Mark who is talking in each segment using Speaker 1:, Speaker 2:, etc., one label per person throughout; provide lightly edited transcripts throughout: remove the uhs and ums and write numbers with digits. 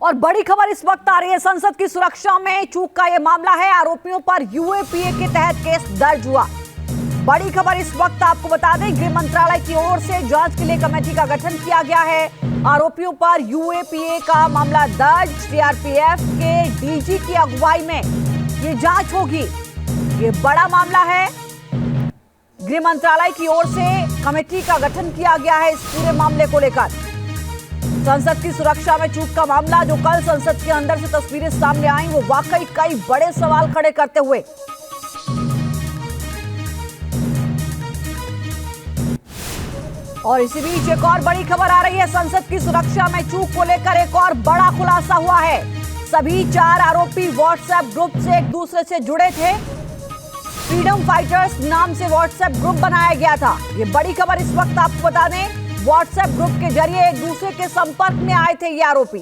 Speaker 1: और बड़ी खबर इस वक्त आ रही है, संसद की सुरक्षा में चूक का यह मामला है। आरोपियों पर यूएपीए के तहत केस दर्ज हुआ। बड़ी खबर इस वक्त आपको बता दें, गृह मंत्रालय की ओर से जांच के लिए कमेटी का गठन किया गया है। आरोपियों पर यूएपीए का मामला दर्ज, सीआरपीएफ के डीजी की अगुवाई में ये जांच होगी। ये बड़ा मामला है। गृह मंत्रालय की ओर से कमेटी का गठन किया गया है इस पूरे मामले को लेकर। संसद की सुरक्षा में चूक का मामला, जो कल संसद के अंदर से तस्वीरें सामने आई, वो वाकई कई बड़े सवाल खड़े करते हुए। और इसी बीच एक और बड़ी खबर आ रही है, संसद की सुरक्षा में चूक को लेकर एक और बड़ा खुलासा हुआ है। सभी 4 आरोपी व्हाट्सएप ग्रुप से एक दूसरे से जुड़े थे। फ्रीडम फाइटर्स नाम से व्हाट्सएप ग्रुप बनाया गया था। ये बड़ी खबर इस वक्त आपको बता दें, व्हाट्सएप ग्रुप के जरिए एक दूसरे के संपर्क में आए थे ये आरोपी।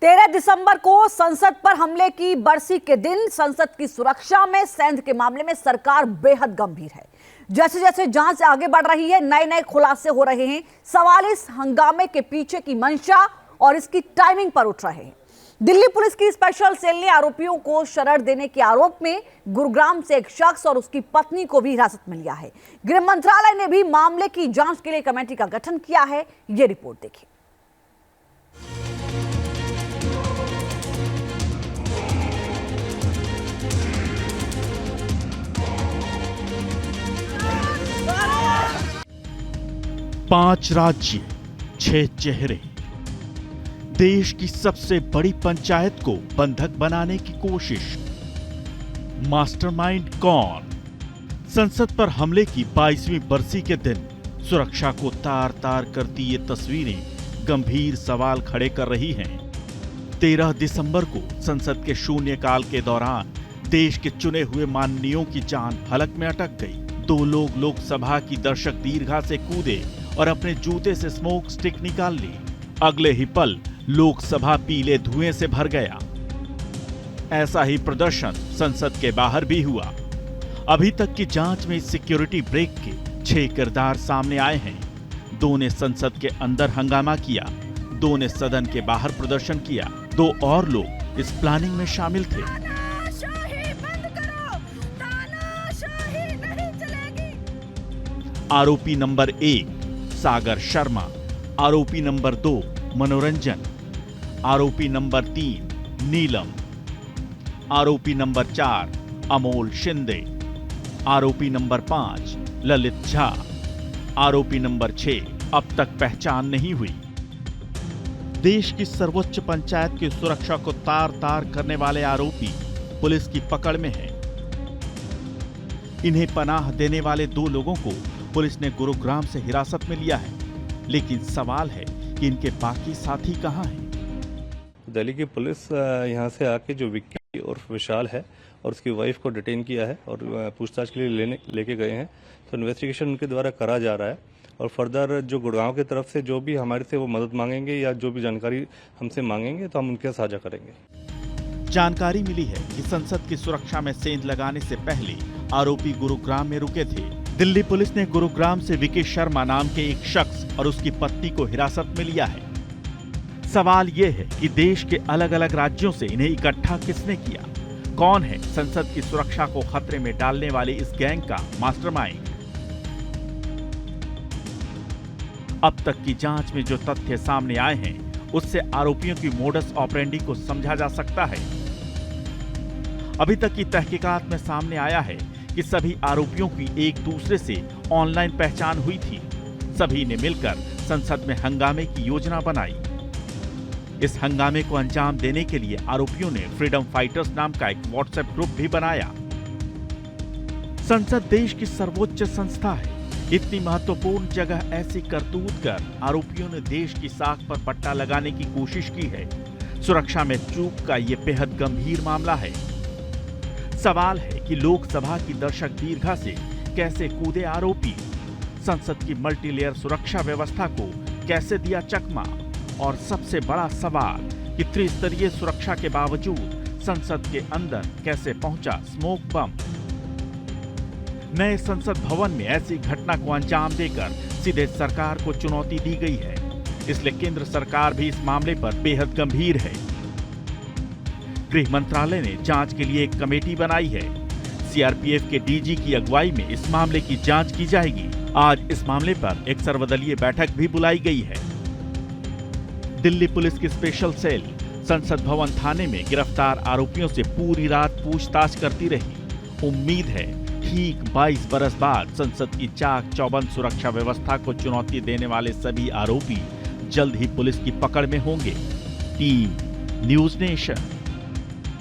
Speaker 1: तेरह दिसंबर को संसद पर हमले की बरसी के दिन संसद की सुरक्षा में सेंध के मामले में सरकार बेहद गंभीर है। जैसे जैसे जांच आगे बढ़ रही है, नए नए खुलासे हो रहे हैं। सवाल इस हंगामे के पीछे की मंशा और इसकी टाइमिंग पर उठ रहे हैं। दिल्ली पुलिस की स्पेशल सेल ने आरोपियों को शरण देने के आरोप में गुरुग्राम से एक शख्स और उसकी पत्नी को भी हिरासत में लिया है। गृह मंत्रालय ने भी मामले की जांच के लिए कमेटी का गठन किया है। ये रिपोर्ट देखिए।
Speaker 2: पांच राज्य, 6 चेहरे। देश की सबसे बड़ी पंचायत को बंधक बनाने की कोशिश। मास्टरमाइंड कौन? संसद पर हमले की 22वीं बरसी के दिन सुरक्षा को तार तार करती ये तस्वीरें गंभीर सवाल खड़े कर रही हैं। 13 दिसंबर को संसद के शून्यकाल के दौरान देश के चुने हुए माननीयों की जान हलक में अटक गई। 2 लोग लोकसभा की दर्शक दीर्घा से कूदे और अपने जूते से स्मोक स्टिक निकाल ली। अगले ही पल लोकसभा पीले धुएं से भर गया। ऐसा ही प्रदर्शन संसद के बाहर भी हुआ। अभी तक की जांच में सिक्योरिटी ब्रेक के 6 किरदार सामने आए हैं। 2 ने संसद के अंदर हंगामा किया, 2 ने सदन के बाहर प्रदर्शन किया। 2 और लोग इस प्लानिंग में शामिल थे। आरोपी नंबर 1 सागर शर्मा, आरोपी नंबर 2 मनोरंजन, आरोपी नंबर 3 नीलम, आरोपी नंबर 4 अमोल शिंदे, आरोपी नंबर 5 ललित झा, आरोपी नंबर 6 अब तक पहचान नहीं हुई। देश की सर्वोच्च पंचायत की सुरक्षा को तार तार करने वाले आरोपी पुलिस की पकड़ में हैं। इन्हें पनाह देने वाले 2 लोगों को पुलिस ने गुरुग्राम से हिरासत में लिया है, लेकिन सवाल है कि इनके बाकी साथी कहां हैं?
Speaker 3: दिल्ली की पुलिस यहां से आके जो विक्की और विशाल है और उसकी वाइफ को डिटेन किया है और पूछताछ के लिए लेके गए हैं। तो इन्वेस्टिगेशन उनके द्वारा करा जा रहा है और फर्दर जो गुड़गांव की तरफ से जो भी हमारे से वो मदद मांगेंगे या जो भी जानकारी हमसे मांगेंगे तो हम उनके साझा करेंगे।
Speaker 2: जानकारी मिली है कि संसद की सुरक्षा में सेंध लगाने से पहले आरोपी गुरुग्राम में रुके थे। दिल्ली पुलिस ने गुरुग्राम से विकी शर्मा नाम के एक शख्स और उसकी पत्नी को हिरासत में लिया है। सवाल यह है कि देश के अलग अलग राज्यों से इन्हें इकट्ठा किसने किया? कौन है संसद की सुरक्षा को खतरे में डालने वाले इस गैंग का मास्टरमाइंड? अब तक की जांच में जो तथ्य सामने आए हैं, उससे आरोपियों की मोडस ऑपरेंडी को समझा जा सकता है। अभी तक की तहकीकात में सामने आया है कि सभी आरोपियों की एक दूसरे से ऑनलाइन पहचान हुई थी। सभी ने मिलकर संसद में हंगामे की योजना बनाई। इस हंगामे को अंजाम देने के लिए आरोपियों ने फ्रीडम फाइटर्स नाम का एक व्हाट्सएप ग्रुप भी बनाया। संसद देश की सर्वोच्च संस्था है। इतनी महत्वपूर्ण जगह ऐसी करतूत कर आरोपियों ने देश की साख पर पट्टा लगाने की कोशिश की है। सुरक्षा में चूक का यह बेहद गंभीर मामला है। सवाल है कि लोकसभा की दर्शक दीर्घा से कैसे कूदे आरोपी? संसद की मल्टीलेयर सुरक्षा व्यवस्था को कैसे दिया चकमा? और सबसे बड़ा सवाल कि त्रिस्तरीय सुरक्षा के बावजूद संसद के अंदर कैसे पहुंचा स्मोक बम? नए संसद भवन में ऐसी घटना को अंजाम देकर सीधे सरकार को चुनौती दी गई है, इसलिए केंद्र सरकार भी इस मामले पर बेहद गंभीर है। गृह मंत्रालय ने जांच के लिए एक कमेटी बनाई है। सीआरपीएफ के डीजी की अगुवाई में इस मामले की जांच की जाएगी। आज इस मामले पर एक सर्वदलीय बैठक भी बुलाई गई है। दिल्ली पुलिस की स्पेशल सेल संसद भवन थाने में गिरफ्तार आरोपियों से पूरी रात पूछताछ करती रही। उम्मीद है ठीक 22 बरस बाद संसद की चाक चौबंद सुरक्षा व्यवस्था को चुनौती देने वाले सभी आरोपी जल्द ही पुलिस की पकड़ में होंगे। Team news nation.